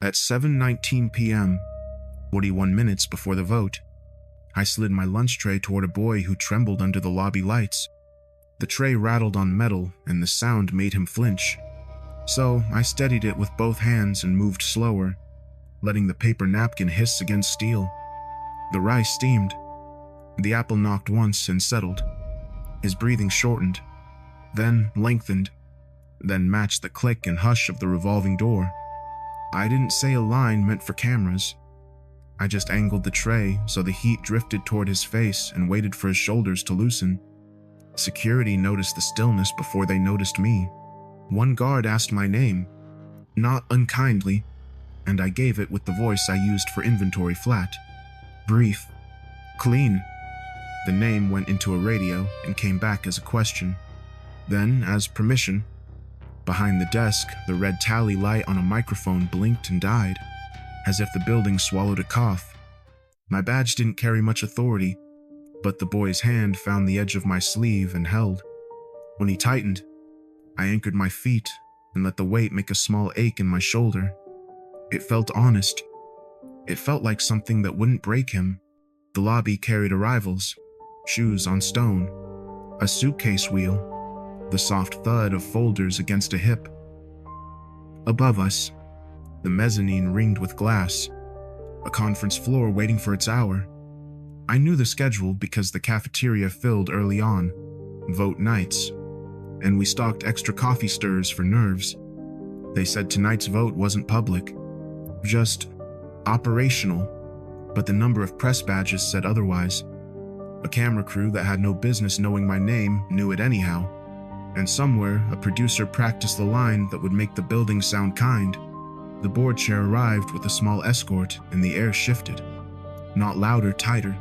At 7:19 p.m., 41 minutes before the vote, I slid my lunch tray toward a boy who trembled under the lobby lights. The tray rattled on metal and the sound made him flinch. So I steadied it with both hands and moved slower, letting the paper napkin hiss against steel. The rice steamed. The apple knocked once and settled. His breathing shortened, then lengthened, then matched the click and hush of the revolving door. I didn't say a line meant for cameras. I just angled the tray so the heat drifted toward his face and waited for his shoulders to loosen. Security noticed the stillness before they noticed me. One guard asked my name, not unkindly, and I gave it with the voice I used for inventory flat. Brief. Clean. The name went into a radio and came back as a question. Then, as permission, behind the desk, the red tally light on a microphone blinked and died, as if the building swallowed a cough. My badge didn't carry much authority, but the boy's hand found the edge of my sleeve and held. When he tightened, I anchored my feet and let the weight make a small ache in my shoulder. It felt honest. It felt like something that wouldn't break him. The lobby carried arrivals, shoes on stone, a suitcase wheel, the soft thud of folders against a hip. Above us, the mezzanine ringed with glass, a conference floor waiting for its hour. I knew the schedule because the cafeteria filled early on, vote nights, and we stocked extra coffee stirs for nerves. They said tonight's vote wasn't public, just operational, but the number of press badges said otherwise. A camera crew that had no business knowing my name knew it anyhow, and somewhere a producer practiced the line that would make the building sound kind. The board chair arrived with a small escort and the air shifted, not louder, tighter,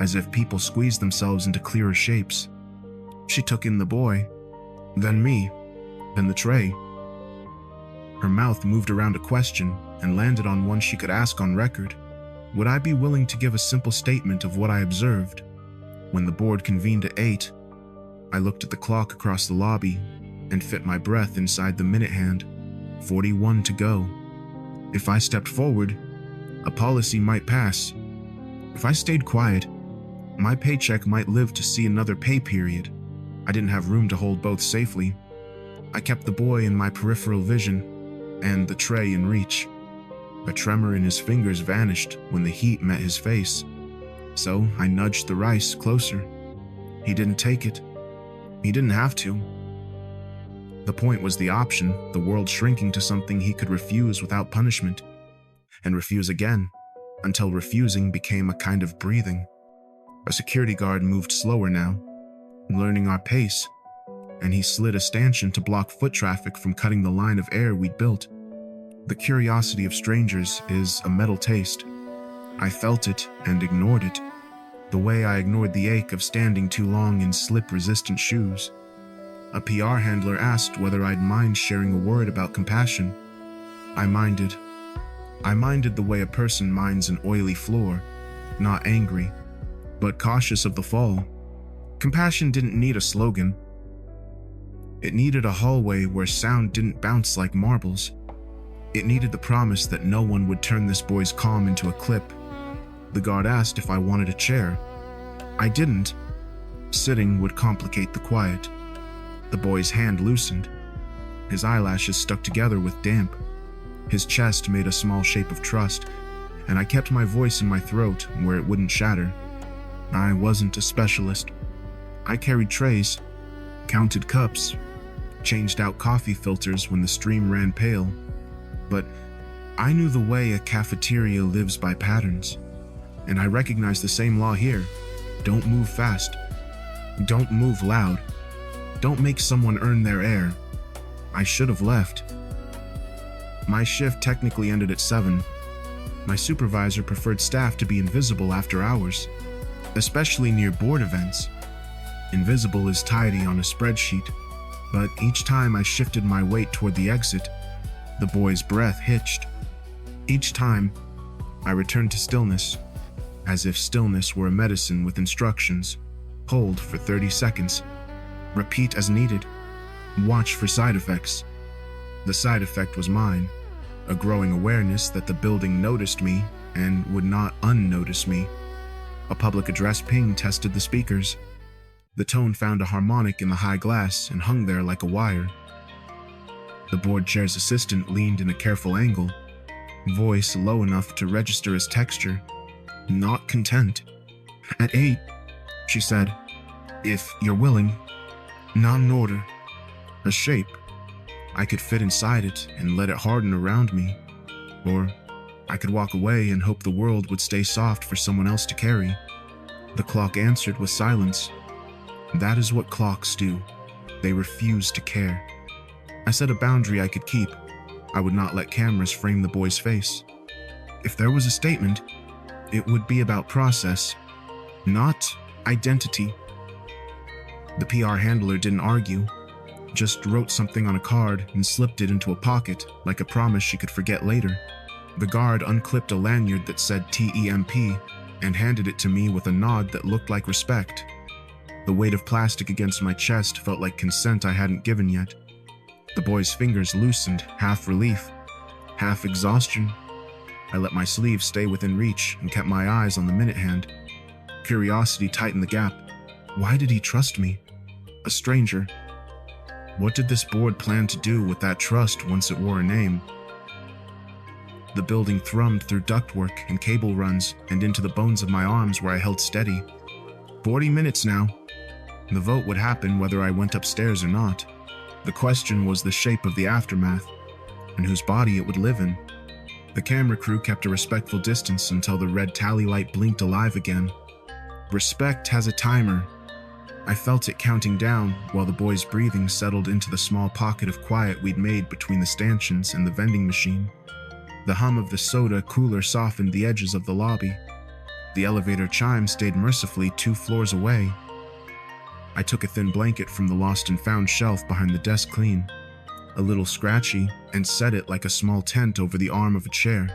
as if people squeezed themselves into clearer shapes. She took in the boy, then me, then the tray. Her mouth moved around a question and landed on one she could ask on record. Would I be willing to give a simple statement of what I observed? When the board convened at 8, I looked at the clock across the lobby and fit my breath inside the minute hand. 41 to go. If I stepped forward, a policy might pass. If I stayed quiet, my paycheck might live to see another pay period. I didn't have room to hold both safely. I kept the boy in my peripheral vision and the tray in reach. A tremor in his fingers vanished when the heat met his face. So I nudged the rice closer. He didn't take it. He didn't have to. The point was the option, the world shrinking to something he could refuse without punishment, and refuse again, until refusing became a kind of breathing. A security guard moved slower now, learning our pace, and he slid a stanchion to block foot traffic from cutting the line of air we'd built. The curiosity of strangers is a metal taste. I felt it and ignored it, the way I ignored the ache of standing too long in slip-resistant shoes. A PR handler asked whether I'd mind sharing a word about compassion. I minded. I minded the way a person minds an oily floor, not angry, but cautious of the fall. Compassion didn't need a slogan. It needed a hallway where sound didn't bounce like marbles. It needed the promise that no one would turn this boy's calm into a clip. The guard asked if I wanted a chair. I didn't. Sitting would complicate the quiet. The boy's hand loosened. His eyelashes stuck together with damp. His chest made a small shape of trust, and I kept my voice in my throat where it wouldn't shatter. I wasn't a specialist. I carried trays, counted cups, changed out coffee filters when the stream ran pale. But I knew the way a cafeteria lives by patterns, and I recognized the same law here. Don't move fast. Don't move loud. Don't make someone earn their air. I should have left. My shift technically ended at 7. My supervisor preferred staff to be invisible after hours, especially near board events. Invisible is tidy on a spreadsheet, but each time I shifted my weight toward the exit, the boy's breath hitched. Each time, I returned to stillness, as if stillness were a medicine with instructions. Hold for 30 seconds. Repeat as needed. Watch for side effects. The side effect was mine. a growing awareness that the building noticed me and would not unnotice me. A public address ping tested the speakers. The tone found a harmonic in the high glass and hung there like a wire. The board chair's assistant leaned in a careful angle, voice low enough to register as texture, not content. "At 8, she said, "if you're willing, not an order, a shape. I could fit inside it and let it harden around me, or I could walk away and hope the world would stay soft for someone else to carry." The clock answered with silence. That is what clocks do. They refuse to care. I set a boundary I could keep. I would not let cameras frame the boy's face. If there was a statement, it would be about process, not identity. The PR handler didn't argue, just wrote something on a card and slipped it into a pocket like a promise she could forget later. The guard unclipped a lanyard that said TEMP and handed it to me with a nod that looked like respect. The weight of plastic against my chest felt like consent I hadn't given yet. The boy's fingers loosened, half relief, half exhaustion. I let my sleeve stay within reach and kept my eyes on the minute hand. Curiosity tightened the gap. Why did he trust me? A stranger. What did this board plan to do with that trust once it wore a name? The building thrummed through ductwork and cable runs and into the bones of my arms where I held steady. 40 minutes now. The vote would happen whether I went upstairs or not. The question was the shape of the aftermath, and whose body it would live in. The camera crew kept a respectful distance until the red tally light blinked alive again. Respect has a timer. I felt it counting down while the boy's breathing settled into the small pocket of quiet we'd made between the stanchions and the vending machine. The hum of the soda cooler softened the edges of the lobby. The elevator chime stayed mercifully 2 floors away. I took a thin blanket from the lost and found shelf behind the desk clean, a little scratchy, and set it like a small tent over the arm of a chair,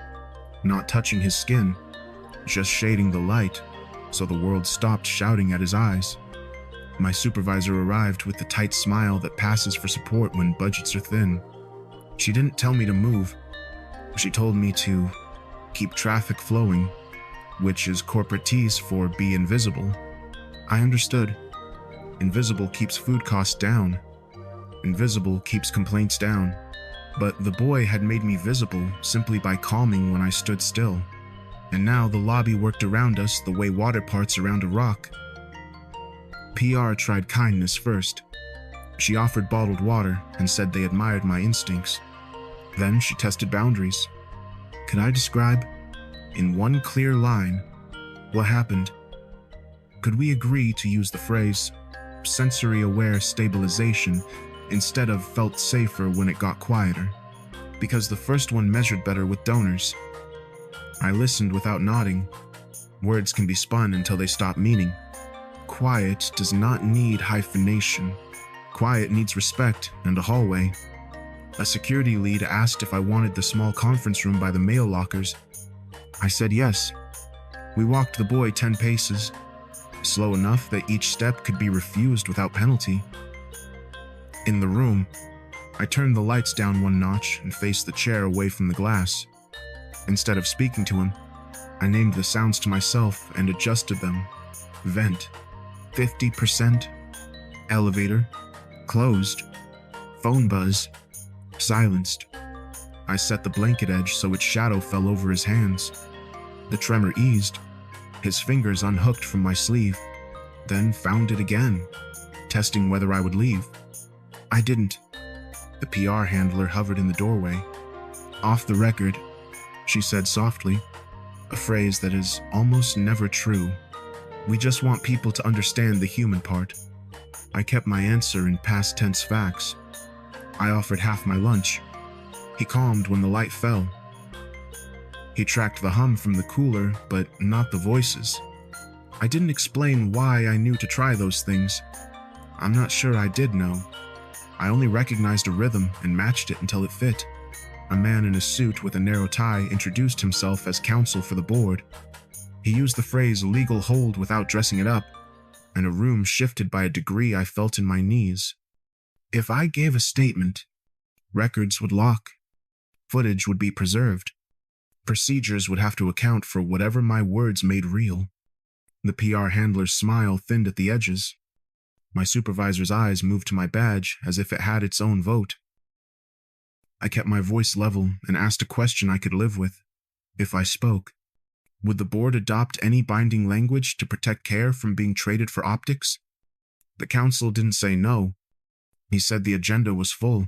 not touching his skin, just shading the light so the world stopped shouting at his eyes. My supervisor arrived with the tight smile that passes for support when budgets are thin. She didn't tell me to move. She told me to keep traffic flowing, which is corporatese for be invisible. I understood. Invisible keeps food costs down. Invisible keeps complaints down. But the boy had made me visible simply by calming when I stood still. And now the lobby worked around us the way water parts around a rock. PR tried kindness first. She offered bottled water and said they admired my instincts. Then she tested boundaries. Could I describe, in one clear line, what happened? Could we agree to use the phrase sensory-aware stabilization instead of felt safer when it got quieter? Because the first one measured better with donors. I listened without nodding. Words can be spun until they stop meaning. Quiet does not need hyphenation. Quiet needs respect and a hallway. A security lead asked if I wanted the small conference room by the mail lockers. I said yes. We walked the boy 10 paces, slow enough that each step could be refused without penalty. In the room, I turned the lights down 1 notch and faced the chair away from the glass. Instead of speaking to him, I named the sounds to myself and adjusted them. Vent, 50%, elevator, closed, phone buzz, silenced. I set the blanket edge so its shadow fell over his hands. The tremor eased. His fingers unhooked from my sleeve, then found it again, testing whether I would leave. I didn't. The PR handler hovered in the doorway. Off the record, she said softly, a phrase that is almost never true. We just want people to understand the human part. I kept my answer in past tense facts. I offered half my lunch. He calmed when the light fell. He tracked the hum from the cooler, but not the voices. I didn't explain why I knew to try those things. I'm not sure I did know. I only recognized a rhythm and matched it until it fit. A man in a suit with a narrow tie introduced himself as counsel for the board. He used the phrase legal hold without dressing it up, and a room shifted by a degree I felt in my knees. If I gave a statement, records would lock. Footage would be preserved. Procedures would have to account for whatever my words made real. The PR handler's smile thinned at the edges. My supervisor's eyes moved to my badge as if it had its own vote. I kept my voice level and asked a question I could live with. If I spoke, would the board adopt any binding language to protect care from being traded for optics? The counsel didn't say no. He said the agenda was full.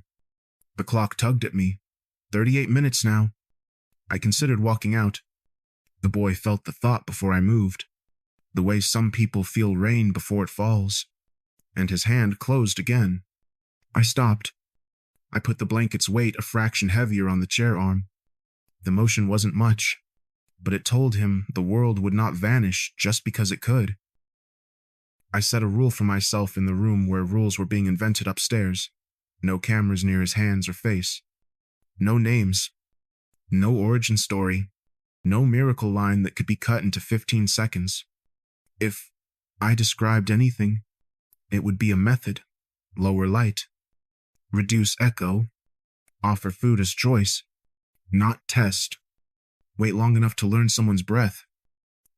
The clock tugged at me. 38 minutes now. I considered walking out. The boy felt the thought before I moved, the way some people feel rain before it falls, and his hand closed again. I stopped. I put the blanket's weight a fraction heavier on the chair arm. The motion wasn't much, but it told him the world would not vanish just because it could. I set a rule for myself in the room where rules were being invented upstairs. No cameras near his hands or face. No names. No origin story. No miracle line that could be cut into 15 seconds. If I described anything, it would be a method. Lower light. Reduce echo. Offer food as choice. Not test. Wait long enough to learn someone's breath.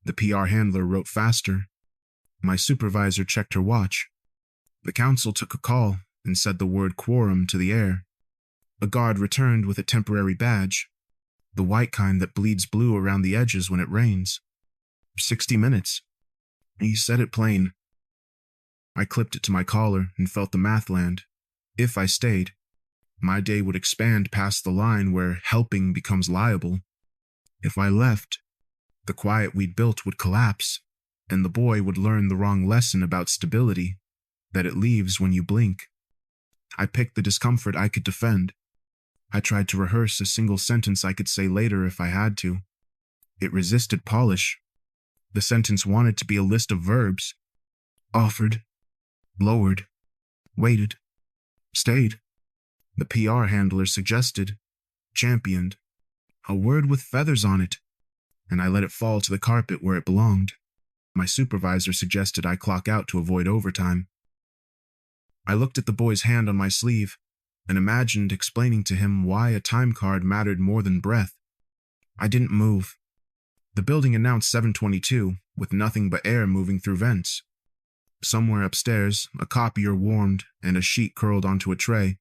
The PR handler wrote faster. My supervisor checked her watch. The counsel took a call and said the word quorum to the air. A guard returned with a temporary badge, the white kind that bleeds blue around the edges when it rains. 60 minutes. He said it plain. I clipped it to my collar and felt the math land. If I stayed, my day would expand past the line where helping becomes liable. If I left, the quiet we'd built would collapse, and the boy would learn the wrong lesson about stability, that it leaves when you blink. I picked the discomfort I could defend. I tried to rehearse a single sentence I could say later if I had to. It resisted polish. The sentence wanted to be a list of verbs. Offered, lowered, waited, stayed. The PR handler suggested, championed, a word with feathers on it, and I let it fall to the carpet where it belonged. My supervisor suggested I clock out to avoid overtime. I looked at the boy's hand on my sleeve and imagined explaining to him why a time card mattered more than breath. I didn't move. The building announced 7:22, with nothing but air moving through vents. Somewhere upstairs, a copier warmed and a sheet curled onto a tray.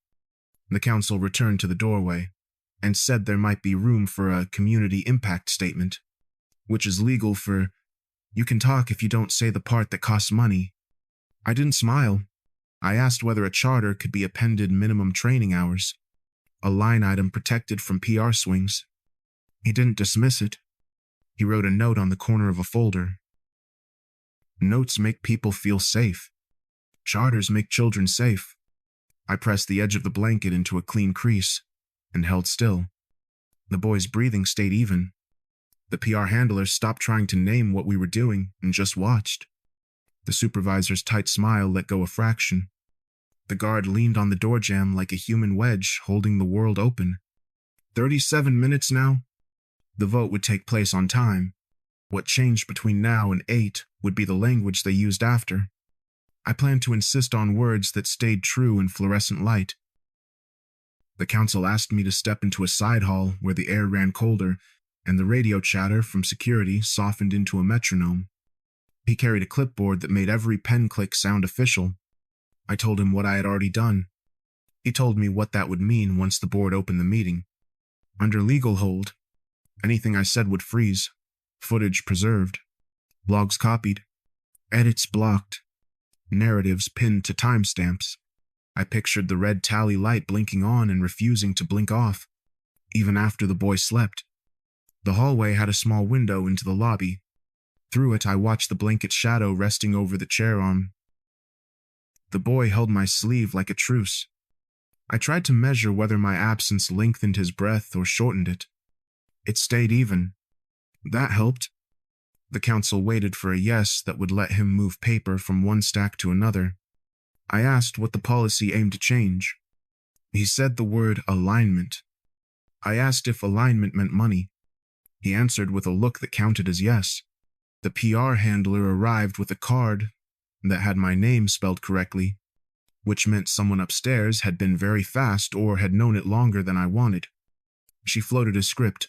The counsel returned to the doorway and said there might be room for a community impact statement, which is legal for, you can talk if you don't say the part that costs money. I didn't smile. I asked whether a charter could be appended minimum training hours, a line item protected from PR swings. He didn't dismiss it. He wrote a note on the corner of a folder. Notes make people feel safe. Charters make children safe. I pressed the edge of the blanket into a clean crease and held still. The boy's breathing stayed even. The PR handler stopped trying to name what we were doing and just watched. The supervisor's tight smile let go a fraction. The guard leaned on the door jamb like a human wedge holding the world open. 37 minutes now? The vote would take place on time. What changed between now and 8 would be the language they used after. I planned to insist on words that stayed true in fluorescent light. The counsel asked me to step into a side hall where the air ran colder and the radio chatter from security softened into a metronome. He carried a clipboard that made every pen click sound official. I told him what I had already done. He told me what that would mean once the board opened the meeting. Under legal hold, anything I said would freeze, footage preserved, logs copied, edits blocked, narratives pinned to timestamps. I pictured the red tally light blinking on and refusing to blink off, even after the boy slept. The hallway had a small window into the lobby. Through it, I watched the blanket shadow resting over the chair arm. The boy held my sleeve like a truce. I tried to measure whether my absence lengthened his breath or shortened it. It stayed even. That helped. The counsel waited for a yes that would let him move paper from one stack to another. I asked what the policy aimed to change. He said the word alignment. I asked if alignment meant money. He answered with a look that counted as yes. The PR handler arrived with a card that had my name spelled correctly, which meant someone upstairs had been very fast or had known it longer than I wanted. She floated a script.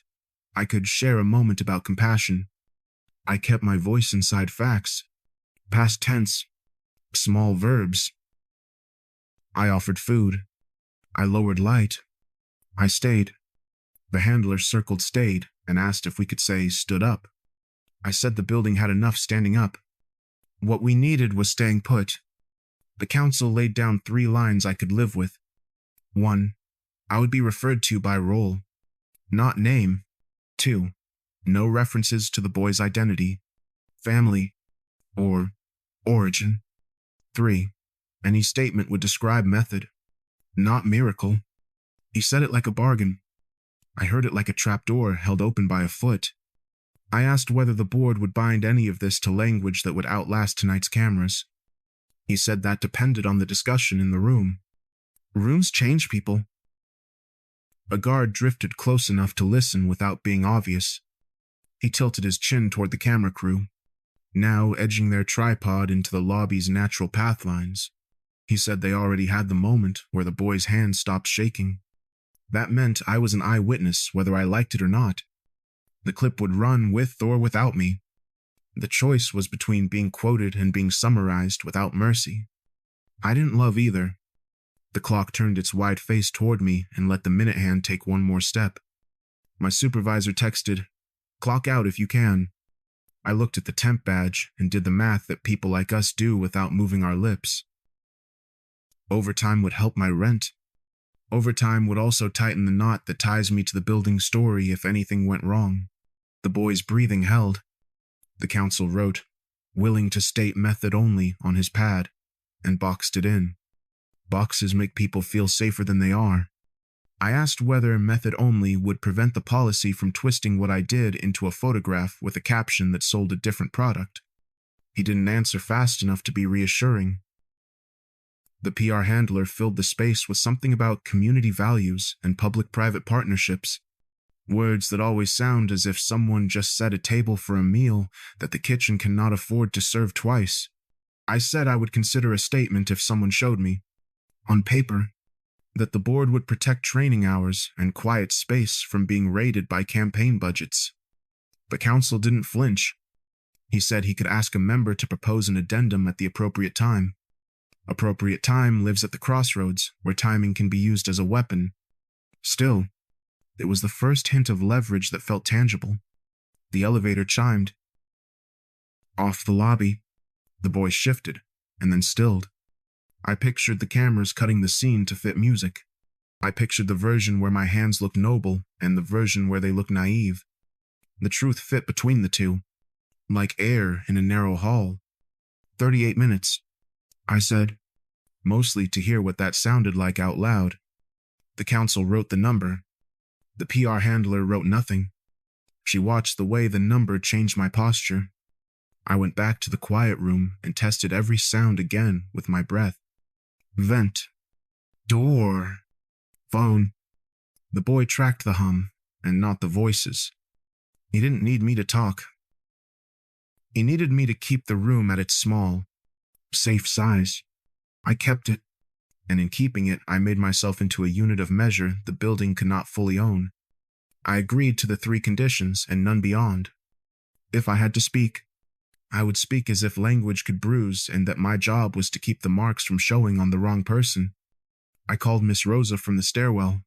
I could share a moment about compassion. I kept my voice inside facts. Past tense. Small verbs. I offered food. I lowered light. I stayed. The handler circled stayed and asked if we could say stood up. I said the building had enough standing up. What we needed was staying put. The counsel laid down 3 lines I could live with. 1. I would be referred to by role, not name. 2. No references to the boy's identity, family, or origin. 3. Any statement would describe method, not miracle. He said it like a bargain. I heard it like a trapdoor held open by a foot. I asked whether the board would bind any of this to language that would outlast tonight's cameras. He said that depended on the discussion in the room. Rooms change people. A guard drifted close enough to listen without being obvious. He tilted his chin toward the camera crew, now edging their tripod into the lobby's natural path lines. He said they already had the moment where the boy's hand stopped shaking. That meant I was an eyewitness whether I liked it or not. The clip would run with or without me. The choice was between being quoted and being summarized without mercy. I didn't love either. The clock turned its wide face toward me and let the minute hand take one more step. My supervisor texted, "Clock out if you can." I looked at the temp badge and did the math that people like us do without moving our lips. Overtime would help my rent. Overtime would also tighten the knot that ties me to the building story if anything went wrong. The boy's breathing held. The counsel wrote, "Willing to state method only" on his pad, and boxed it in. Boxes make people feel safer than they are. I asked whether method only would prevent the policy from twisting what I did into a photograph with a caption that sold a different product. He didn't answer fast enough to be reassuring. The PR handler filled the space with something about community values and public-private partnerships, words that always sound as if someone just set a table for a meal that the kitchen cannot afford to serve twice. I said I would consider a statement if someone showed me, on paper, that the board would protect training hours and quiet space from being raided by campaign budgets. The counsel didn't flinch. He said he could ask a member to propose an addendum at the appropriate time. Appropriate time lives at the crossroads, where timing can be used as a weapon. Still, it was the first hint of leverage that felt tangible. The elevator chimed. Off the lobby. The boy shifted, and then stilled. I pictured the cameras cutting the scene to fit music. I pictured the version where my hands look noble and the version where they look naive. The truth fit between the two, like air in a narrow hall. 38 minutes. I said, mostly to hear what that sounded like out loud. The counsel wrote the number. The PR handler wrote nothing. She watched the way the number changed my posture. I went back to the quiet room and tested every sound again with my breath. Vent. Door. Phone. The boy tracked the hum, and not the voices. He didn't need me to talk. He needed me to keep the room at its small, safe size. I kept it, and in keeping it, I made myself into a unit of measure the building could not fully own. I agreed to the 3 conditions and none beyond. If I had to speak, I would speak as if language could bruise and that my job was to keep the marks from showing on the wrong person. I called Miss Rosa from the stairwell,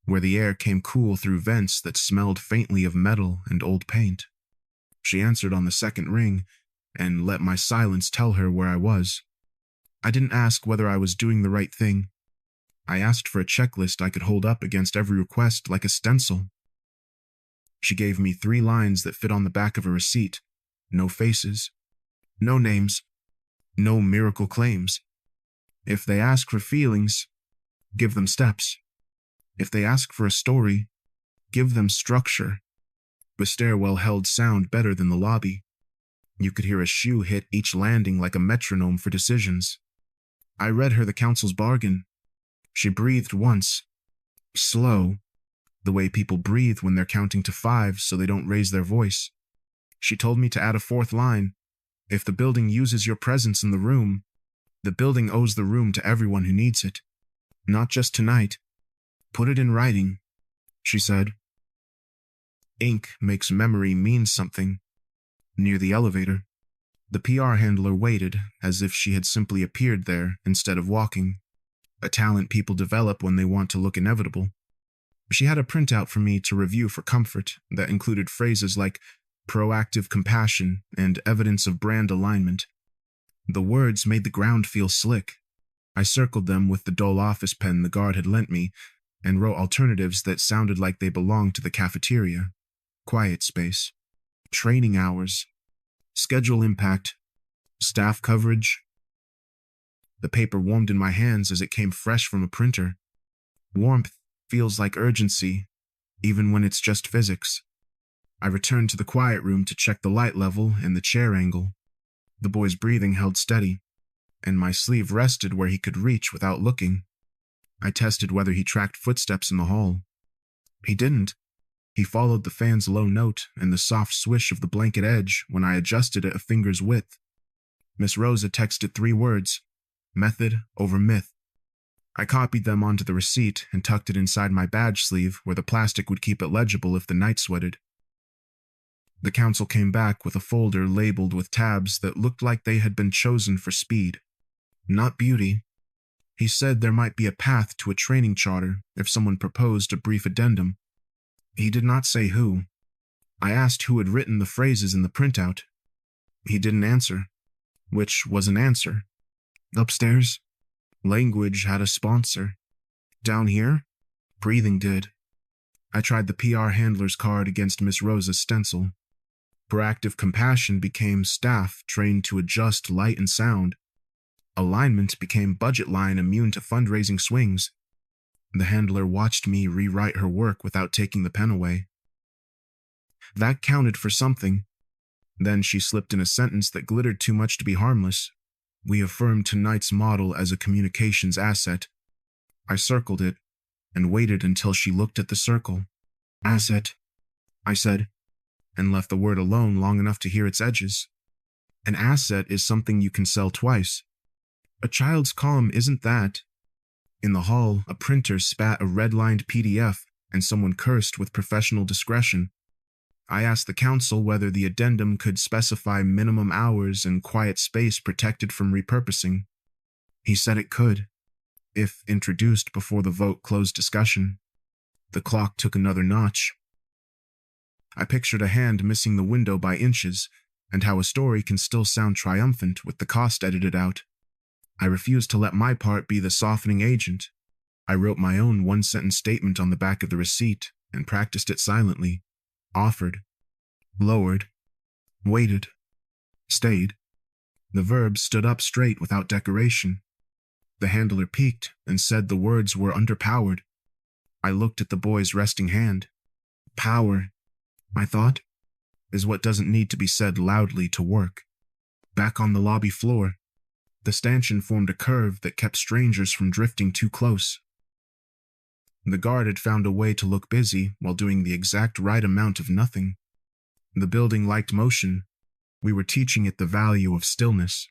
where the air came cool through vents that smelled faintly of metal and old paint. She answered on the 2nd ring, and let my silence tell her where I was. I didn't ask whether I was doing the right thing. I asked for a checklist I could hold up against every request like a stencil. She gave me 3 lines that fit on the back of a receipt. No faces. No names. No miracle claims. If they ask for feelings, give them steps. If they ask for a story, give them structure. The stairwell held sound better than the lobby. You could hear a shoe hit each landing like a metronome for decisions. I read her the counsel's bargain. She breathed once. Slow. The way people breathe when they're counting to 5 so they don't raise their voice. She told me to add a 4th line. If the building uses your presence in the room, the building owes the room to everyone who needs it. Not just tonight. Put it in writing. she said. Ink makes memory mean something. Near the elevator, the PR handler waited as if she had simply appeared there instead of walking, a talent people develop when they want to look inevitable. She had a printout for me to review for comfort that included phrases like proactive compassion and evidence of brand alignment. The words made the ground feel slick. I circled them with the dull office pen the guard had lent me and wrote alternatives that sounded like they belonged to the cafeteria, quiet space, training hours, schedule impact, staff coverage. The paper warmed in my hands as it came fresh from a printer. Warmth feels like urgency, even when it's just physics. I returned to the quiet room to check the light level and the chair angle. The boy's breathing held steady, and my sleeve rested where he could reach without looking. I tested whether he tracked footsteps in the hall. He didn't. He followed the fan's low note and the soft swish of the blanket edge when I adjusted it a finger's width. Miss Rosa texted 3 words: method over myth. I copied them onto the receipt and tucked it inside my badge sleeve where the plastic would keep it legible if the night sweated. The counsel came back with a folder labeled with tabs that looked like they had been chosen for speed, not beauty. He said there might be a path to a training charter if someone proposed a brief addendum. He did not say who. I asked who had written the phrases in the printout. He didn't answer, which was an answer. Upstairs, language had a sponsor. Down here, breathing did. I tried the PR handler's card against Miss Rosa's stencil. Proactive compassion became staff trained to adjust light and sound. Alignment became budget line immune to fundraising swings. The handler watched me rewrite her work without taking the pen away. That counted for something. Then she slipped in a sentence that glittered too much to be harmless. We affirmed tonight's model as a communications asset. I circled it and waited until she looked at the circle. Asset, I said, and left the word alone long enough to hear its edges. An asset is something you can sell twice. A child's calm isn't that. In the hall, a printer spat a red-lined PDF, and someone cursed with professional discretion. I asked the counsel whether the addendum could specify minimum hours and quiet space protected from repurposing. He said it could, if introduced before the vote closed discussion. The clock took another notch. I pictured a hand missing the window by inches, and how a story can still sound triumphant with the cost edited out. I refused to let my part be the softening agent. I wrote my own 1-sentence statement on the back of the receipt and practiced it silently. Offered, lowered, waited, stayed. The verb stood up straight without decoration. The handler peeked and said the words were underpowered. I looked at the boy's resting hand. Power, I thought, is what doesn't need to be said loudly to work. Back on the lobby floor, the stanchion formed a curve that kept strangers from drifting too close. The guard had found a way to look busy while doing the exact right amount of nothing. The building liked motion. We were teaching it the value of stillness.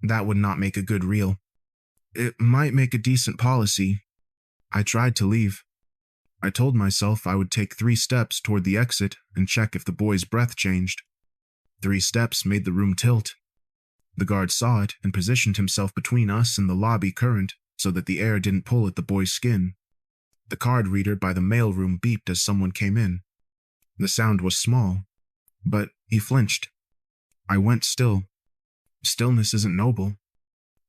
That would not make a good reel. It might make a decent policy. I tried to leave. I told myself I would take 3 steps toward the exit and check if the boy's breath changed. 3 steps made the room tilt. The guard saw it and positioned himself between us and the lobby current so that the air didn't pull at the boy's skin. The card reader by the mailroom beeped as someone came in. The sound was small, but he flinched. I went still. Stillness isn't noble.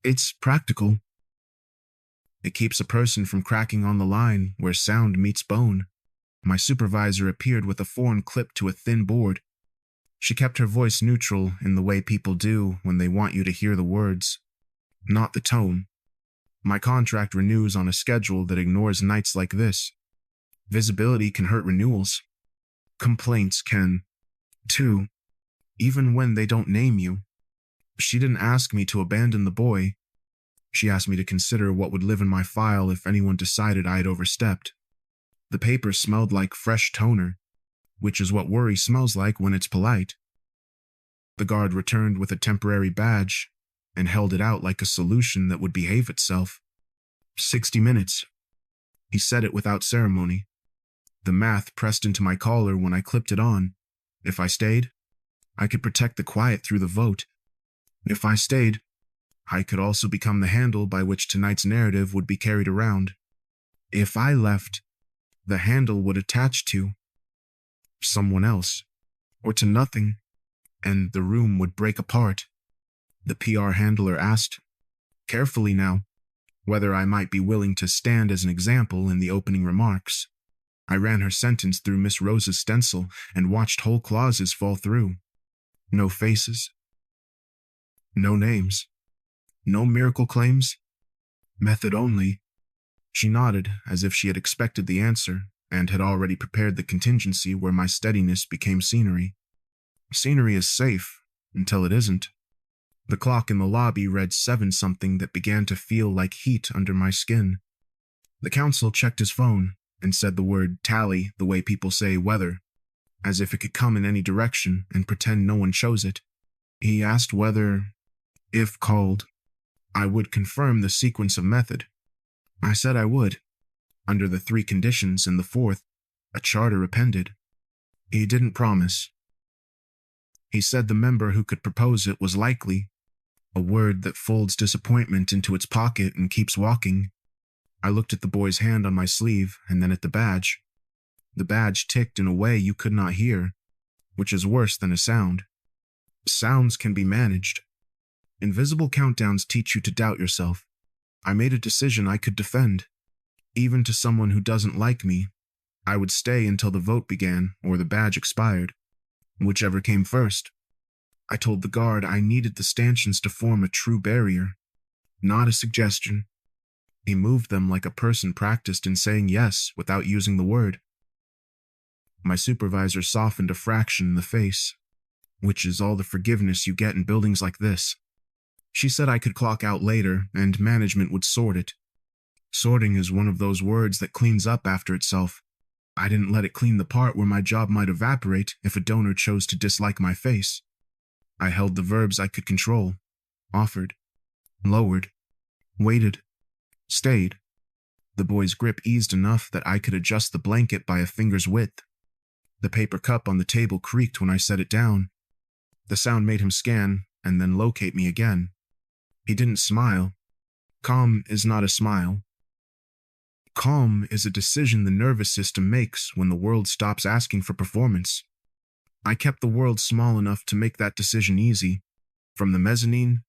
It's practical. It keeps a person from cracking on the line where sound meets bone. My supervisor appeared with a phone clipped to a thin board. She kept her voice neutral in the way people do when they want you to hear the words, not the tone. My contract renews on a schedule that ignores nights like this. Visibility can hurt renewals. Complaints can, too, even when they don't name you. She didn't ask me to abandon the boy. She asked me to consider what would live in my file if anyone decided I had overstepped. The paper smelled like fresh toner, which is what worry smells like when it's polite. The guard returned with a temporary badge and held it out like a solution that would behave itself. 60 minutes. He said it without ceremony. The math pressed into my collar when I clipped it on. If I stayed, I could protect the quiet through the vote. If I stayed, I could also become the handle by which tonight's narrative would be carried around. If I left, the handle would attach to someone else, or to nothing, and the room would break apart. The PR handler asked, carefully now, whether I might be willing to stand as an example in the opening remarks. I ran her sentence through Miss Rose's stencil and watched whole clauses fall through. No faces. No names. No miracle claims. Method only. She nodded as if she had expected the answer and had already prepared the contingency where my steadiness became scenery. Scenery is safe until it isn't. The clock in the lobby read 7-something that began to feel like heat under my skin. The counsel checked his phone and said the word tally the way people say weather, as if it could come in any direction and pretend no one chose it. He asked whether, if called, I would confirm the sequence of method. I said I would, under the 3 conditions and the 4th, a charter appended. He didn't promise. He said the member who could propose it was likely, a word that folds disappointment into its pocket and keeps walking. I looked at the boy's hand on my sleeve and then at the badge. The badge ticked in a way you could not hear, which is worse than a sound. Sounds can be managed. Invisible countdowns teach you to doubt yourself. I made a decision I could defend. Even to someone who doesn't like me, I would stay until the vote began or the badge expired, whichever came first. I told the guard I needed the stanchions to form a true barrier, not a suggestion. He moved them like a person practiced in saying yes without using the word. My supervisor softened a fraction in the face, which is all the forgiveness you get in buildings like this. She said I could clock out later and management would sort it. Sorting is one of those words that cleans up after itself. I didn't let it clean the part where my job might evaporate if a donor chose to dislike my face. I held the verbs I could control, offered, lowered, waited, stayed. The boy's grip eased enough that I could adjust the blanket by a finger's width. The paper cup on the table creaked when I set it down. The sound made him scan and then locate me again. He didn't smile. Calm is not a smile. Calm is a decision the nervous system makes when the world stops asking for performance. I kept the world small enough to make that decision easy. From the mezzanine,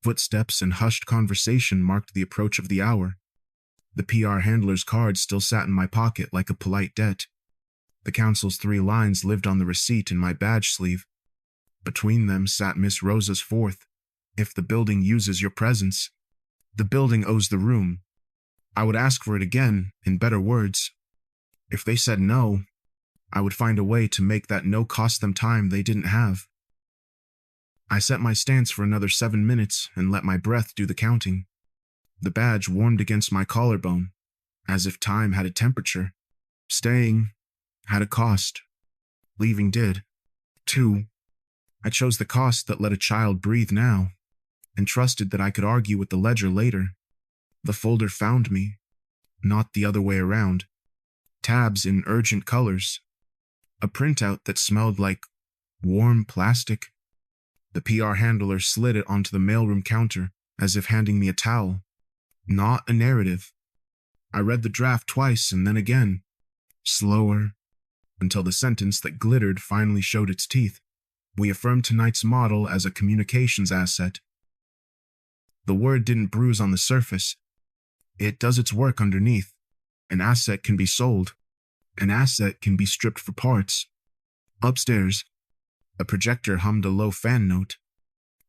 footsteps and hushed conversation marked the approach of the hour. The PR handler's card still sat in my pocket like a polite debt. The counsel's 3 lines lived on the receipt in my badge sleeve. Between them sat Miss Rosa's 4th. If the building uses your presence, the building owes the room. I would ask for it again, in better words. If they said no, I would find a way to make that no cost them time they didn't have. I set my stance for another 7 minutes and let my breath do the counting. The badge warmed against my collarbone, as if time had a temperature. Staying had a cost. Leaving did, too. I chose the cost that let a child breathe now, and trusted that I could argue with the ledger later. The folder found me, not the other way around. Tabs in urgent colors. A printout that smelled like warm plastic. The PR handler slid it onto the mailroom counter, as if handing me a towel. Not a narrative. I read the draft twice and then again, slower, until the sentence that glittered finally showed its teeth. We affirmed tonight's model as a communications asset. The word didn't bruise on the surface. It does its work underneath. An asset can be sold. An asset can be stripped for parts. Upstairs, a projector hummed a low fan note.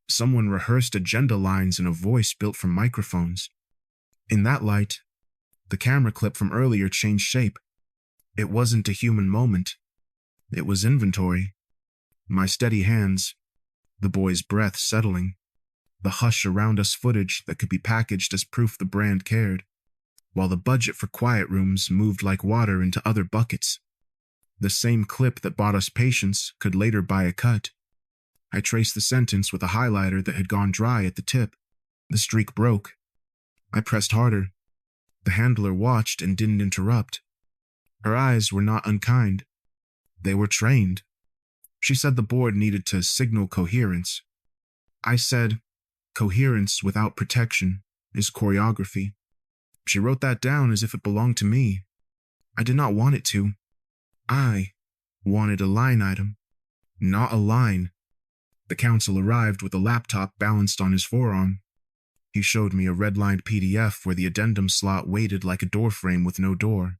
Someone rehearsed agenda lines in a voice built from microphones. In that light, the camera clip from earlier changed shape. It wasn't a human moment. It was inventory. My steady hands, the boy's breath settling, the hush around us footage that could be packaged as proof the brand cared, while the budget for quiet rooms moved like water into other buckets. The same clip that bought us patience could later buy a cut. I traced the sentence with a highlighter that had gone dry at the tip. The streak broke. I pressed harder. The handler watched and didn't interrupt. Her eyes were not unkind. They were trained. She said the board needed to signal coherence. I said, coherence without protection is choreography. She wrote that down as if it belonged to me. I did not want it to. I wanted a line item, not a line. The counsel arrived with a laptop balanced on his forearm. He showed me a red-lined PDF where the addendum slot waited like a doorframe with no door.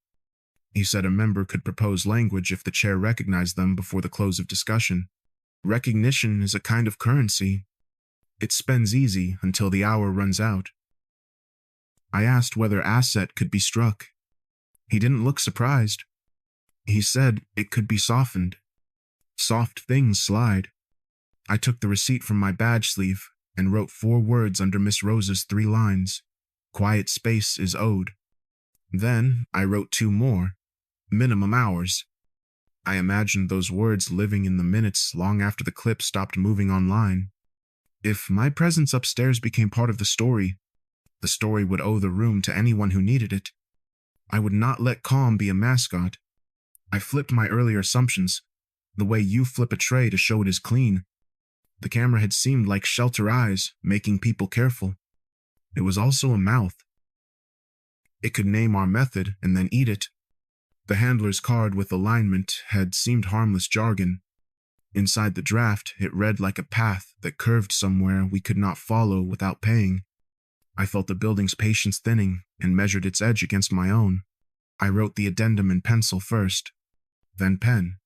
He said a member could propose language if the chair recognized them before the close of discussion. Recognition is a kind of currency. It spends easy until the hour runs out. I asked whether asset could be struck. He didn't look surprised. He said it could be softened. Soft things slide. I took the receipt from my badge sleeve and wrote 4 words under Miss Rose's 3 lines. Quiet space is owed. Then I wrote 2 more. Minimum hours. I imagined those words living in the minutes long after the clip stopped moving online. If my presence upstairs became part of the story would owe the room to anyone who needed it. I would not let calm be a mascot. I flipped my earlier assumptions, the way you flip a tray to show it is clean. The camera had seemed like shelter eyes, making people careful. It was also a mouth. It could name our method and then eat it. The handler's card with alignment had seemed harmless jargon. Inside the draft, it read like a path that curved somewhere we could not follow without paying. I felt the building's patience thinning and measured its edge against my own. I wrote the addendum in pencil first, then pen.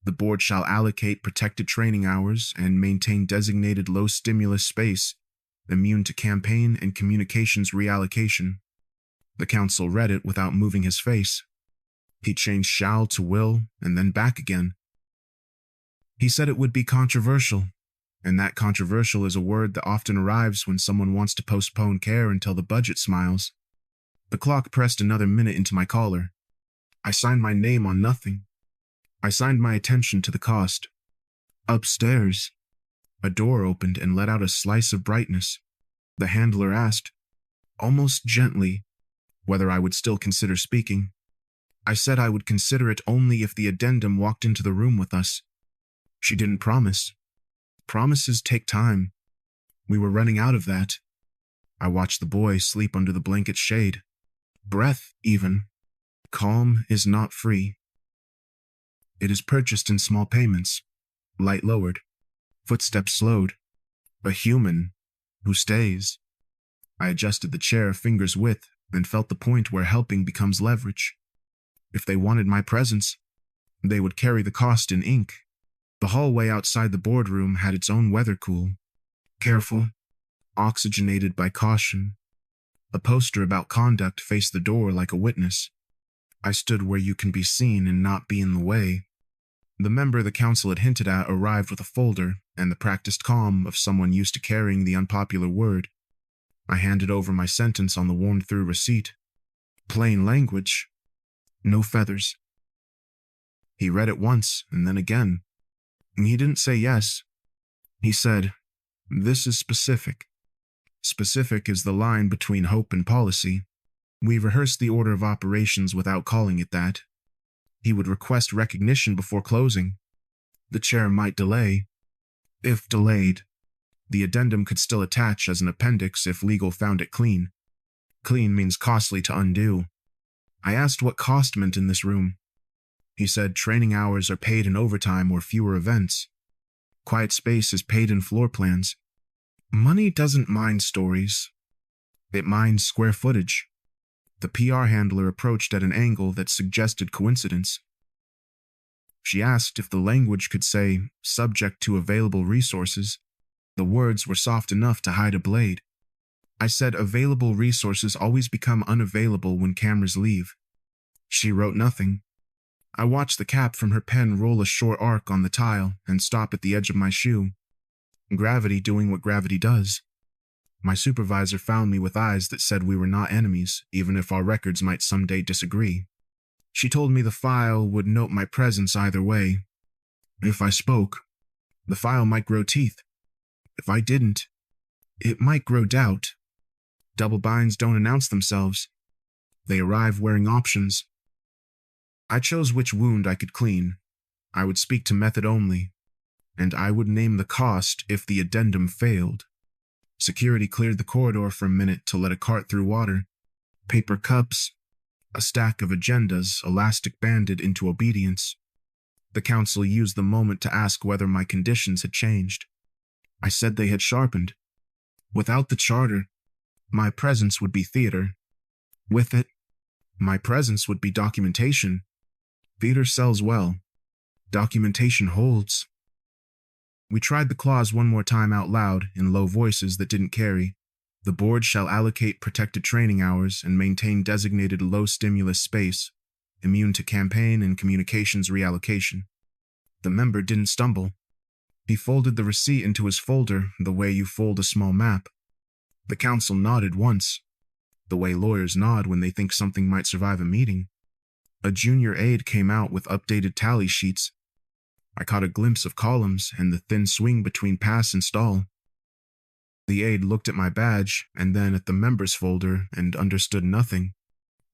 The board shall allocate protected training hours and maintain designated low-stimulus space, immune to campaign and communications reallocation. The counsel read it without moving his face. He changed shall to will and then back again. He said it would be controversial, and that controversial is a word that often arrives when someone wants to postpone care until the budget smiles. The clock pressed another minute into my collar. I signed my name on nothing. I signed my attention to the cost. Upstairs, a door opened and let out a slice of brightness. The handler asked, almost gently, whether I would still consider speaking. I said I would consider it only if the addendum walked into the room with us. She didn't promise. Promises take time. We were running out of that. I watched the boy sleep under the blanket's shade. Breath, even. Calm is not free. It is purchased in small payments. Light lowered. Footsteps slowed. A human who stays. I adjusted the chair finger's width and felt the point where helping becomes leverage. If they wanted my presence, they would carry the cost in ink. The hallway outside the boardroom had its own weather cool. Careful, oxygenated by caution. A poster about conduct faced the door like a witness. I stood where you can be seen and not be in the way. The member the counsel had hinted at arrived with a folder and the practiced calm of someone used to carrying the unpopular word. I handed over my sentence on the warmed-through receipt. Plain language. No feathers. He read it once and then again. He didn't say yes. He said, this is specific. Specific is the line between hope and policy. We rehearsed the order of operations without calling it that. He would request recognition before closing. The chair might delay. If delayed, the addendum could still attach as an appendix if legal found it clean. Clean means costly to undo. I asked what cost meant in this room. He said training hours are paid in overtime or fewer events. Quiet space is paid in floor plans. Money doesn't mind stories. It minds square footage. The PR handler approached at an angle that suggested coincidence. She asked if the language could say, subject to available resources. The words were soft enough to hide a blade. I said available resources always become unavailable when cameras leave. She wrote nothing. I watched the cap from her pen roll a short arc on the tile and stop at the edge of my shoe. Gravity doing what gravity does. My supervisor found me with eyes that said we were not enemies, even if our records might someday disagree. She told me the file would note my presence either way. If I spoke, the file might grow teeth. If I didn't, it might grow doubt. Double binds don't announce themselves. They arrive wearing options. I chose which wound I could clean. I would speak to method only, and I would name the cost if the addendum failed. Security cleared the corridor for a minute to let a cart through water. Paper cups, a stack of agendas elastic-banded into obedience. The counsel used the moment to ask whether my conditions had changed. I said they had sharpened. Without the charter, my presence would be theater. With it, my presence would be documentation. Theater sells well. Documentation holds. We tried the clause one more time out loud in low voices that didn't carry. The board shall allocate protected training hours and maintain designated low-stimulus space, immune to campaign and communications reallocation. The member didn't stumble. He folded the receipt into his folder the way you fold a small map. The counsel nodded once, the way lawyers nod when they think something might survive a meeting. A junior aide came out with updated tally sheets. I caught a glimpse of columns and the thin swing between pass and stall. The aide looked at my badge and then at the members folder and understood nothing,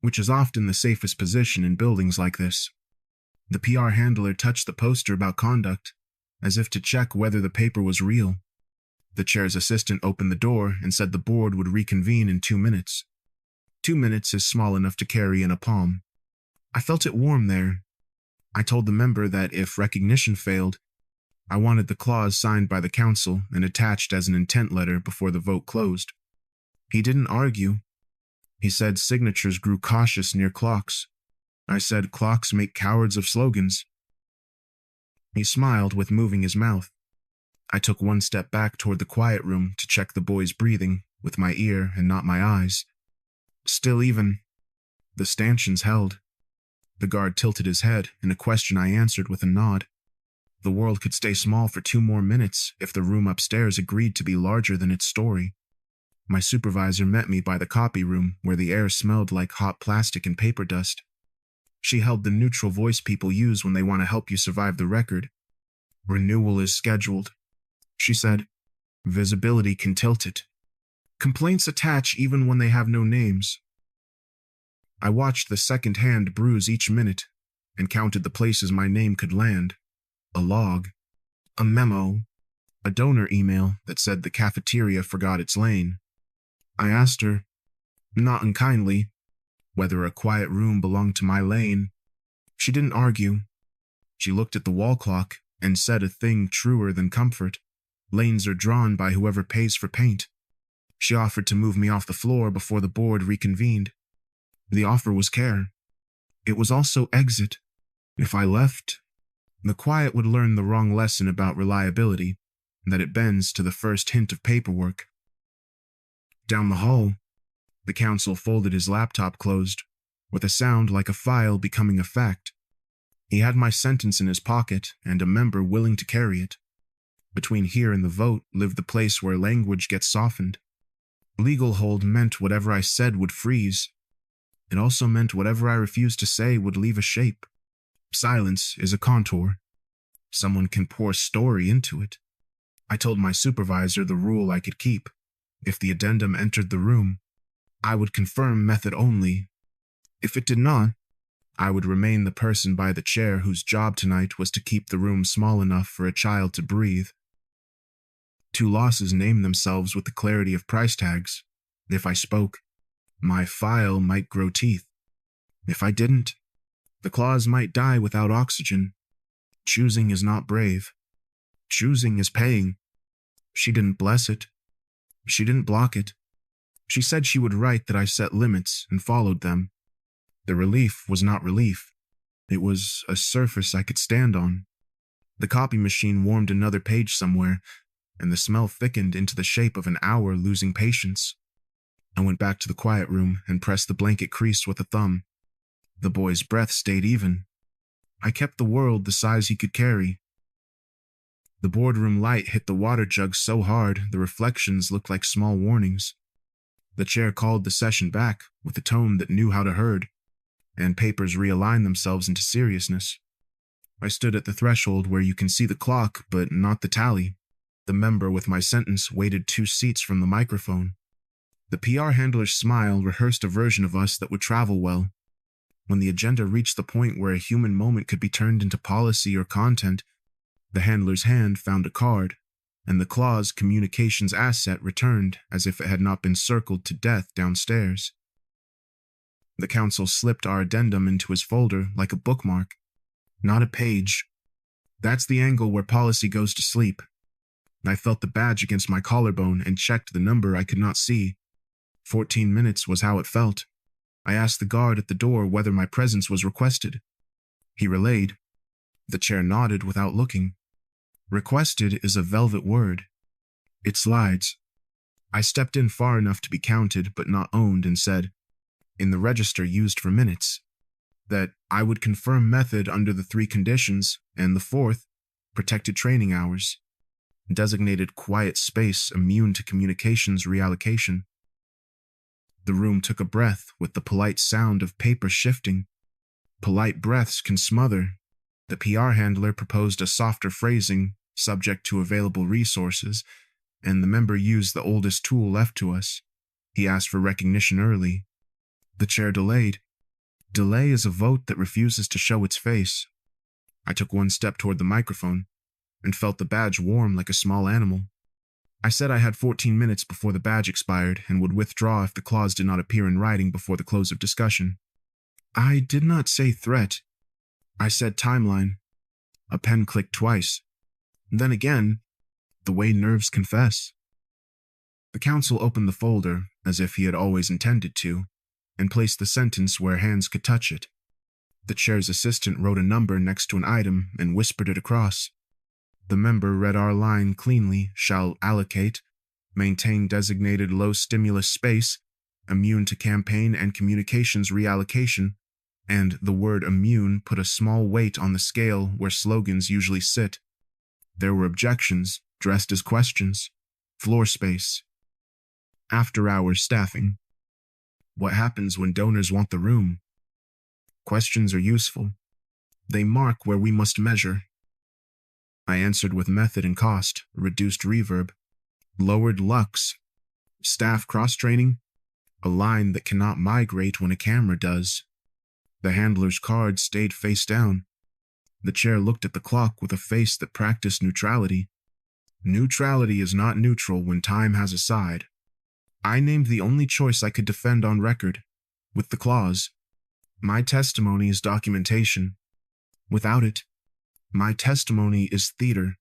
which is often the safest position in buildings like this. The PR handler touched the poster about conduct, as if to check whether the paper was real. The chair's assistant opened the door and said the board would reconvene in 2 minutes. 2 minutes is small enough to carry in a palm. I felt it warm there. I told the member that if recognition failed, I wanted the clause signed by the counsel and attached as an intent letter before the vote closed. He didn't argue. He said signatures grew cautious near clocks. I said clocks make cowards of slogans. He smiled with moving his mouth. I took one step back toward the quiet room to check the boy's breathing with my ear and not my eyes. Still even. The stanchions held. The guard tilted his head in a question I answered with a nod. The world could stay small for 2 more minutes if the room upstairs agreed to be larger than its story. My supervisor met me by the copy room where the air smelled like hot plastic and paper dust. She held the neutral voice people use when they want to help you survive the record. Renewal is scheduled, she said. Visibility can tilt it. Complaints attach even when they have no names. I watched the second hand bruise each minute and counted the places my name could land. A log, a memo, a donor email that said the cafeteria forgot its lane. I asked her, not unkindly, whether a quiet room belonged to my lane. She didn't argue. She looked at the wall clock and said a thing truer than comfort. Lanes are drawn by whoever pays for paint. She offered to move me off the floor before the board reconvened. The offer was care. It was also exit. If I left, the quiet would learn the wrong lesson about reliability, that it bends to the first hint of paperwork. Down the hall, the counsel folded his laptop closed, with a sound like a file becoming a fact. He had my sentence in his pocket and a member willing to carry it. Between here and the vote lived the place where language gets softened. Legal hold meant whatever I said would freeze. It also meant whatever I refused to say would leave a shape. Silence is a contour. Someone can pour story into it. I told my supervisor the rule I could keep. If the addendum entered the room, I would confirm method only. If it did not, I would remain the person by the chair whose job tonight was to keep the room small enough for a child to breathe. 2 losses name themselves with the clarity of price tags. If I spoke, my file might grow teeth. If I didn't, the clause might die without oxygen. Choosing is not brave. Choosing is paying. She didn't bless it. She didn't block it. She said she would write that I set limits and followed them. The relief was not relief. It was a surface I could stand on. The copy machine warmed another page somewhere, and the smell thickened into the shape of an hour losing patience. I went back to the quiet room and pressed the blanket crease with a thumb. The boy's breath stayed even. I kept the world the size he could carry. The boardroom light hit the water jug so hard the reflections looked like small warnings. The chair called the session back with a tone that knew how to herd, and papers realigned themselves into seriousness. I stood at the threshold where you can see the clock but not the tally. The member with my sentence waited 2 seats from the microphone. The PR handler's smile rehearsed a version of us that would travel well. When the agenda reached the point where a human moment could be turned into policy or content, the handler's hand found a card, and the claw's communications asset returned as if it had not been circled to death downstairs. The counsel slipped our addendum into his folder like a bookmark. Not a page. That's the angle where policy goes to sleep. I felt the badge against my collarbone and checked the number I could not see. 14 minutes was how it felt. I asked the guard at the door whether my presence was requested. He relayed. The chair nodded without looking. Requested is a velvet word. It slides. I stepped in far enough to be counted but not owned and said, in the register used for minutes, that I would confirm method under the 3 conditions, and the 4th, protected training hours, designated quiet space immune to communications reallocation. The room took a breath with the polite sound of paper shifting. Polite breaths can smother. The PR handler proposed a softer phrasing, subject to available resources, and the member used the oldest tool left to us. He asked for recognition early. The chair delayed. Delay is a vote that refuses to show its face. I took one step toward the microphone and felt the badge warm like a small animal. I said I had 14 minutes before the badge expired and would withdraw if the clause did not appear in writing before the close of discussion. I did not say threat. I said timeline. A pen clicked twice. Then again, the way nerves confess. The counsel opened the folder, as if he had always intended to, and placed the sentence where hands could touch it. The chair's assistant wrote a number next to an item and whispered it across. The member read our line cleanly, shall allocate, maintain designated low-stimulus space, immune to campaign and communications reallocation, and the word immune put a small weight on the scale where slogans usually sit. There were objections, dressed as questions. Floor space. After-hours staffing. What happens when donors want the room? Questions are useful. They mark where we must measure. I answered with method and cost, reduced reverb, lowered lux, staff cross-training, a line that cannot migrate when a camera does. The handler's card stayed face down. The chair looked at the clock with a face that practiced neutrality. Neutrality is not neutral when time has a side. I named the only choice I could defend on record, with the clause. My testimony is documentation. Without it, my testimony is theater.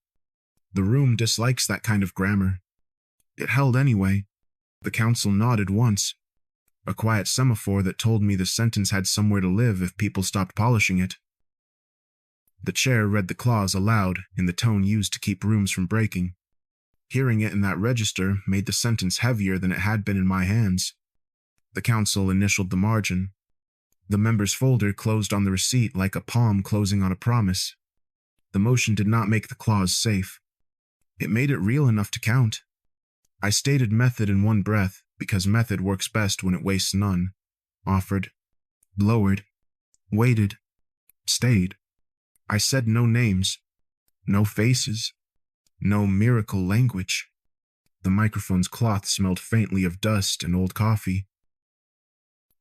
The room dislikes that kind of grammar. It held anyway. The counsel nodded once. A quiet semaphore that told me the sentence had somewhere to live if people stopped polishing it. The chair read the clause aloud in the tone used to keep rooms from breaking. Hearing it in that register made the sentence heavier than it had been in my hands. The counsel initialed the margin. The member's folder closed on the receipt like a palm closing on a promise. The motion did not make the clause safe. It made it real enough to count. I stated method in one breath because method works best when it wastes none. Offered. Lowered. Waited. Stayed. I said no names. No faces. No miracle language. The microphone's cloth smelled faintly of dust and old coffee.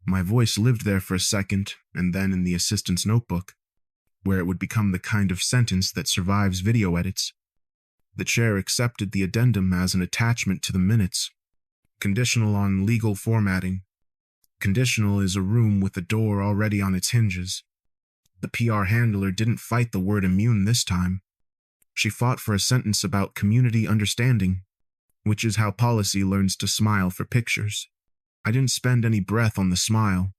My voice lived there for a second, and then in the assistant's notebook, where it would become the kind of sentence that survives video edits. The chair accepted the addendum as an attachment to the minutes, conditional on legal formatting. Conditional is a room with a door already on its hinges. The PR handler didn't fight the word immune this time. She fought for a sentence about community understanding, which is how policy learns to smile for pictures. I didn't spend any breath on the smile.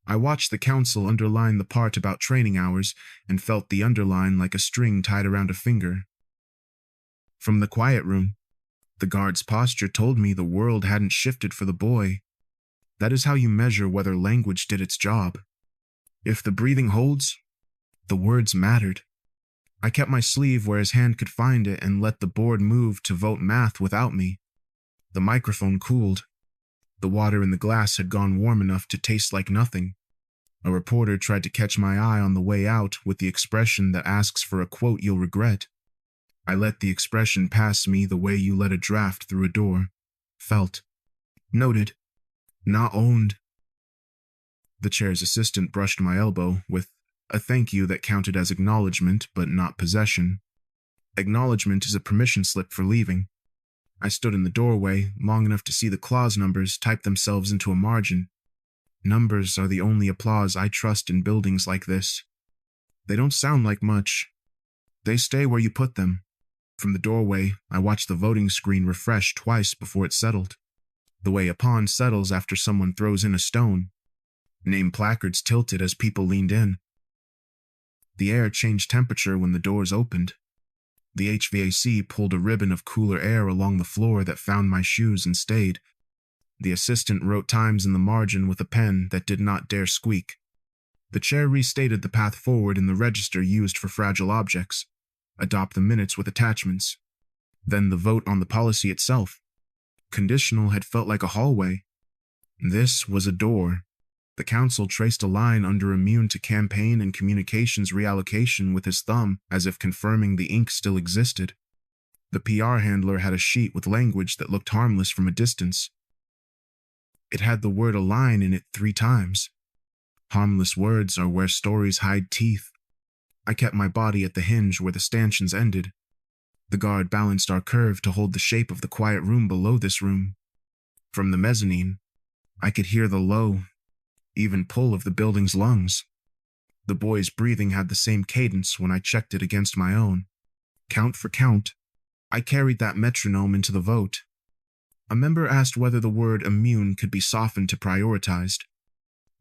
I watched the counsel underline the part about training hours and felt the underline like a string tied around a finger. From the quiet room, the guard's posture told me the world hadn't shifted for the boy. That is how you measure whether language did its job. If the breathing holds, the words mattered. I kept my sleeve where his hand could find it and let the board move to vote math without me. The microphone cooled. The water in the glass had gone warm enough to taste like nothing. A reporter tried to catch my eye on the way out with the expression that asks for a quote you'll regret. I let the expression pass me the way you let a draft through a door. Felt. Noted. Not owned. The chair's assistant brushed my elbow with a thank you that counted as acknowledgement but not possession. Acknowledgement is a permission slip for leaving. I stood in the doorway long enough to see the clause numbers type themselves into a margin. Numbers are the only applause I trust in buildings like this. They don't sound like much. They stay where you put them. From the doorway, I watched the voting screen refresh twice before it settled, the way a pond settles after someone throws in a stone. Name placards tilted as people leaned in. The air changed temperature when the doors opened. The HVAC pulled a ribbon of cooler air along the floor that found my shoes and stayed. The assistant wrote times in the margin with a pen that did not dare squeak. The chair restated the path forward in the register used for fragile objects. Adopt the minutes with attachments. Then the vote on the policy itself. Conditional had felt like a hallway. This was a door. The counsel traced a line under immune to campaign and communications reallocation with his thumb, as if confirming the ink still existed. The PR handler had a sheet with language that looked harmless from a distance. It had the word align in it 3 times. Harmless words are where stories hide teeth. I kept my body at the hinge where the stanchions ended. The guard balanced our curve to hold the shape of the quiet room below this room. From the mezzanine, I could hear the low, even pull of the building's lungs. The boy's breathing had the same cadence when I checked it against my own. Count for count, I carried that metronome into the vote. A member asked whether the word immune could be softened to prioritized.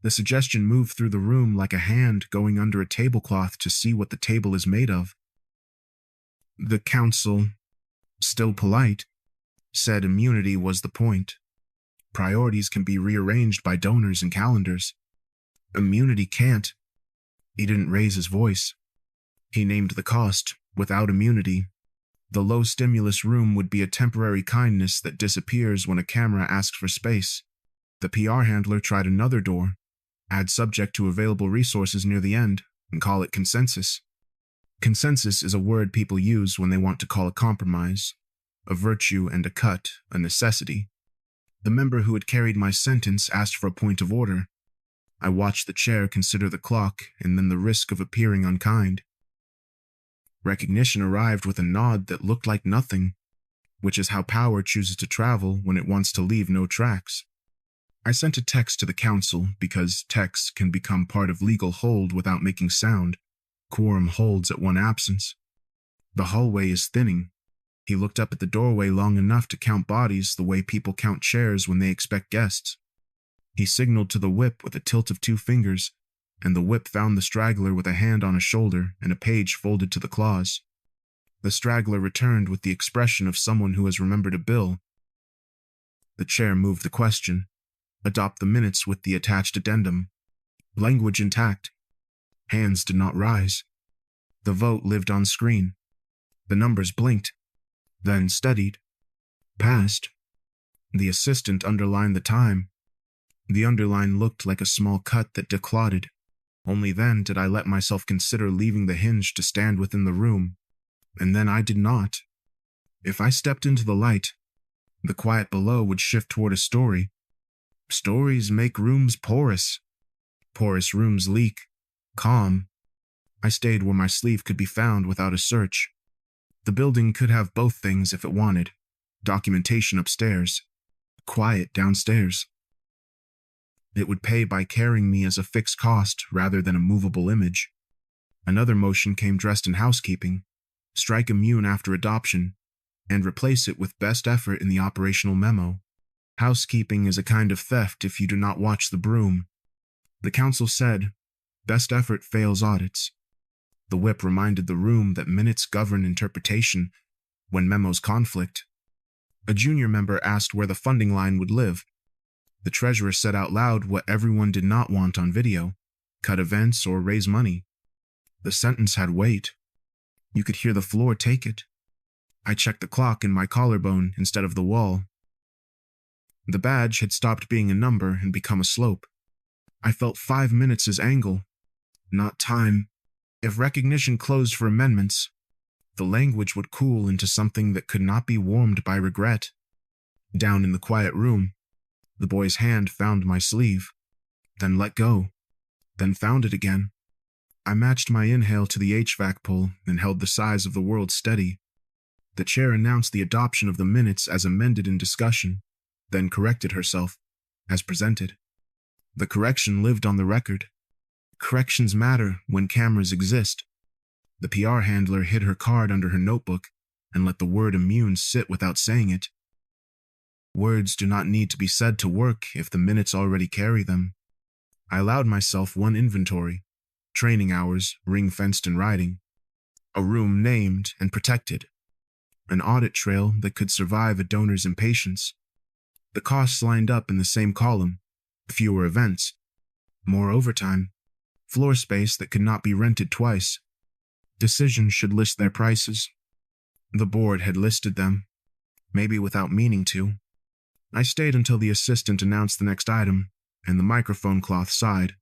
The suggestion moved through the room like a hand going under a tablecloth to see what the table is made of. The counsel, still polite, said immunity was the point. Priorities can be rearranged by donors and calendars. Immunity can't. He didn't raise his voice. He named the cost. Without immunity, the low stimulus room would be a temporary kindness that disappears when a camera asks for space. The PR handler tried another door. Add subject to available resources near the end, and call it consensus. Consensus is a word people use when they want to call a compromise, a virtue and a cut, a necessity. The member who had carried my sentence asked for a point of order. I watched the chair consider the clock and then the risk of appearing unkind. Recognition arrived with a nod that looked like nothing, which is how power chooses to travel when it wants to leave no tracks. I sent a text to the counsel because texts can become part of legal hold without making sound. Quorum holds at one absence. The hallway is thinning. He looked up at the doorway long enough to count bodies the way people count chairs when they expect guests. He signaled to the whip with a tilt of 2 fingers, and the whip found the straggler with a hand on a shoulder and a page folded to the claws. The straggler returned with the expression of someone who has remembered a bill. The chair moved the question. Adopt the minutes with the attached addendum. Language intact. Hands did not rise. The vote lived on screen. The numbers blinked, then steadied. Passed. The assistant underlined the time. The underline looked like a small cut that declotted. Only then did I let myself consider leaving the hinge to stand within the room. And then I did not. If I stepped into the light, the quiet below would shift toward a story. Stories make rooms porous. Porous rooms leak. Calm. I stayed where my sleeve could be found without a search. The building could have both things if it wanted. Documentation upstairs. Quiet downstairs. It would pay by carrying me as a fixed cost rather than a movable image. Another motion came dressed in housekeeping. Strike immune after adoption, and replace it with best effort in the operational memo. Housekeeping is a kind of theft if you do not watch the broom. The counsel said, best effort fails audits. The whip reminded the room that minutes govern interpretation when memos conflict. A junior member asked where the funding line would live. The treasurer said out loud what everyone did not want on video: cut events or raise money. The sentence had weight. You could hear the floor take it. I checked the clock in my collarbone instead of the wall. The badge had stopped being a number and become a slope. I felt 5 minutes as angle, not time. If recognition closed for amendments, the language would cool into something that could not be warmed by regret. Down in the quiet room, the boy's hand found my sleeve. then let go, then found it again. I matched my inhale to the HVAC pull and held the size of the world steady. The chair announced the adoption of the minutes as amended in discussion, then corrected herself, as presented. The correction lived on the record. Corrections matter when cameras exist. The PR handler hid her card under her notebook and let the word immune sit without saying it. Words do not need to be said to work if the minutes already carry them. I allowed myself one inventory, training hours, ring-fenced in writing, a room named and protected, an audit trail that could survive a donor's impatience. The costs lined up in the same column, fewer events, more overtime, floor space that could not be rented twice. Decisions should list their prices. The board had listed them, maybe without meaning to. I stayed until the assistant announced the next item, and the microphone cloth sighed.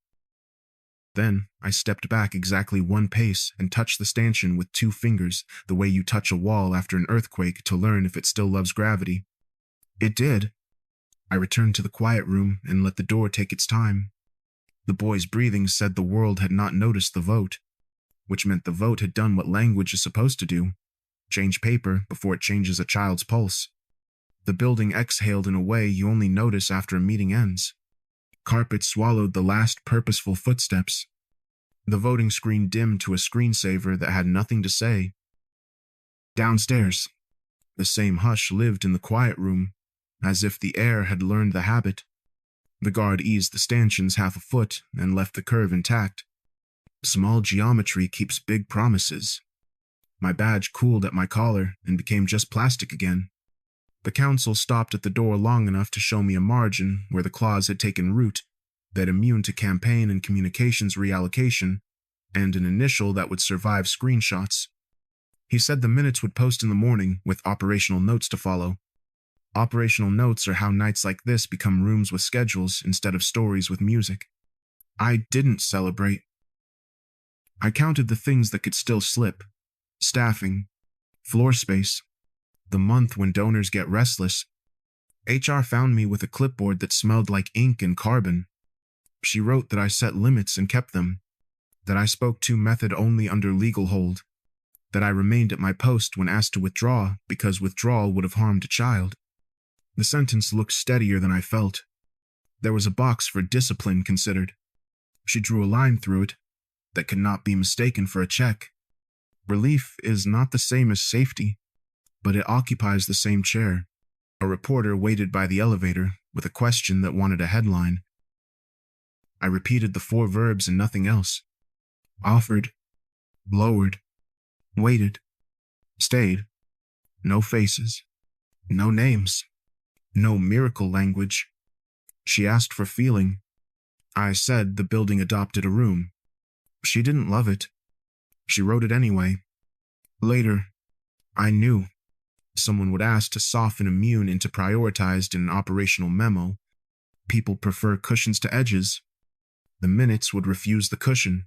Then I stepped back exactly one pace and touched the stanchion with 2 fingers, the way you touch a wall after an earthquake to learn if it still loves gravity. It did. I returned to the quiet room and let the door take its time. The boy's breathing said the world had not noticed the vote, which meant the vote had done what language is supposed to do, change paper before it changes a child's pulse. The building exhaled in a way you only notice after a meeting ends. Carpet swallowed the last purposeful footsteps. The voting screen dimmed to a screensaver that had nothing to say. Downstairs, the same hush lived in the quiet room, as if the air had learned the habit. The guard eased the stanchions half a foot and left the curve intact. Small geometry keeps big promises. My badge cooled at my collar and became just plastic again. The counsel stopped at the door long enough to show me a margin where the clause had taken root, that immune to campaign and communications reallocation, and an initial that would survive screenshots. He said the minutes would post in the morning with operational notes to follow. Operational notes are how nights like this become rooms with schedules instead of stories with music. I didn't celebrate. I counted the things that could still slip: staffing, floor space, the month when donors get restless. HR found me with a clipboard that smelled like ink and carbon. She wrote that I set limits and kept them, that I spoke to method only under legal hold, that I remained at my post when asked to withdraw because withdrawal would have harmed a child. The sentence looked steadier than I felt. There was a box for discipline considered. She drew a line through it that could not be mistaken for a check. Relief is not the same as safety, but it occupies the same chair. A reporter waited by the elevator with a question that wanted a headline. I repeated the 4 verbs and nothing else. Offered, lowered, waited, stayed. No faces, no names, no miracle language. She asked for feeling. I said the building adopted a room. She didn't love it. She wrote it anyway. Later, I knew. Someone would ask to soften immune into prioritized in an operational memo. People prefer cushions to edges. The minutes would refuse the cushion.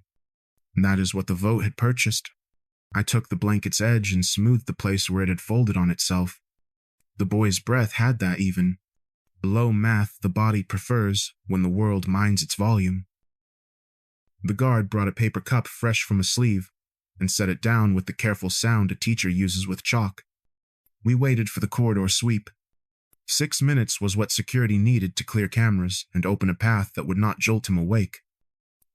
That is what the vote had purchased. I took the blanket's edge and smoothed the place where it had folded on itself. The boy's breath had that even. Below math the body prefers when the world minds its volume. The guard brought a paper cup fresh from a sleeve and set it down with the careful sound a teacher uses with chalk. We waited for the corridor sweep. 6 minutes was what security needed to clear cameras and open a path that would not jolt him awake.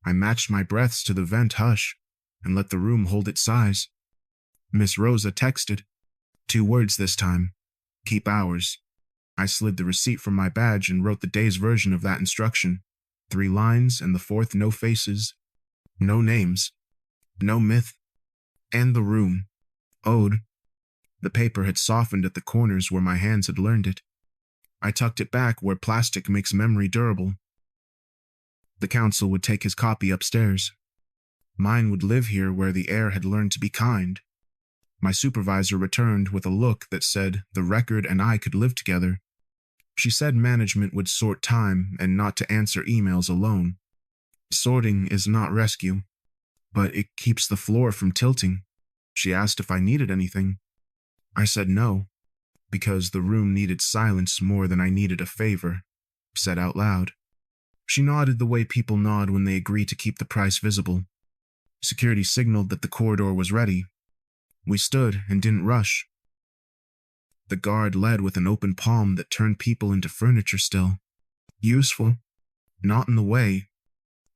I matched my breaths to the vent hush and let the room hold its size. Miss Rosa texted. 2 words this time. Keep hours. I slid the receipt from my badge and wrote the day's version of that instruction. 3 lines and the 4th no faces, no names, no myth, and the room. Ode. The paper had softened at the corners where my hands had learned it. I tucked it back where plastic makes memory durable. The counsel would take his copy upstairs. Mine would live here where the air had learned to be kind. My supervisor returned with a look that said the record and I could live together. She said management would sort time and not to answer emails alone. Sorting is not rescue, but it keeps the floor from tilting. She asked if I needed anything. I said no, because the room needed silence more than I needed a favor, said out loud. She nodded the way people nod when they agree to keep the price visible. Security signaled that the corridor was ready. We stood and didn't rush. The guard led with an open palm that turned people into furniture still. Useful. Not in the way.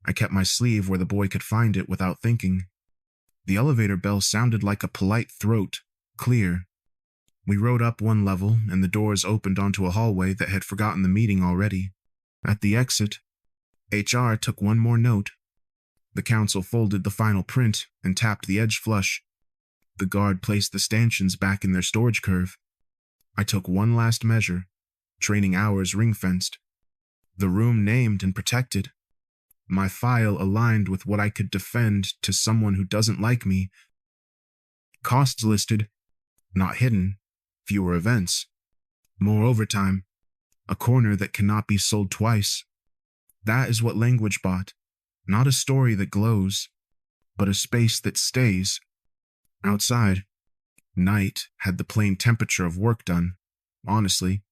I kept my sleeve where the boy could find it without thinking. The elevator bell sounded like a polite throat, clear. We rode up one level, and the doors opened onto a hallway that had forgotten the meeting already. At the exit, HR took one more note. The counsel folded the final print and tapped the edge flush. The guard placed the stanchions back in their storage curve. I took one last measure, training hours ring-fenced. The room named and protected. My file aligned with what I could defend to someone who doesn't like me. Costs listed, not hidden. Fewer events. More overtime. A corner that cannot be sold twice. That is what language bought. Not a story that glows, but a space that stays. Outside, night had the plain temperature of work done. Honestly,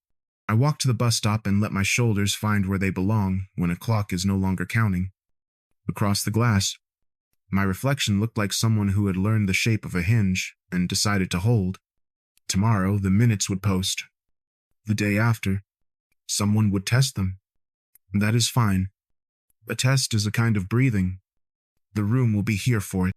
I walked to the bus stop and let my shoulders find where they belong when a clock is no longer counting. Across the glass, my reflection looked like someone who had learned the shape of a hinge and decided to hold. Tomorrow, the minutes would post. The day after, someone would test them. That is fine. A test is a kind of breathing. The room will be here for it.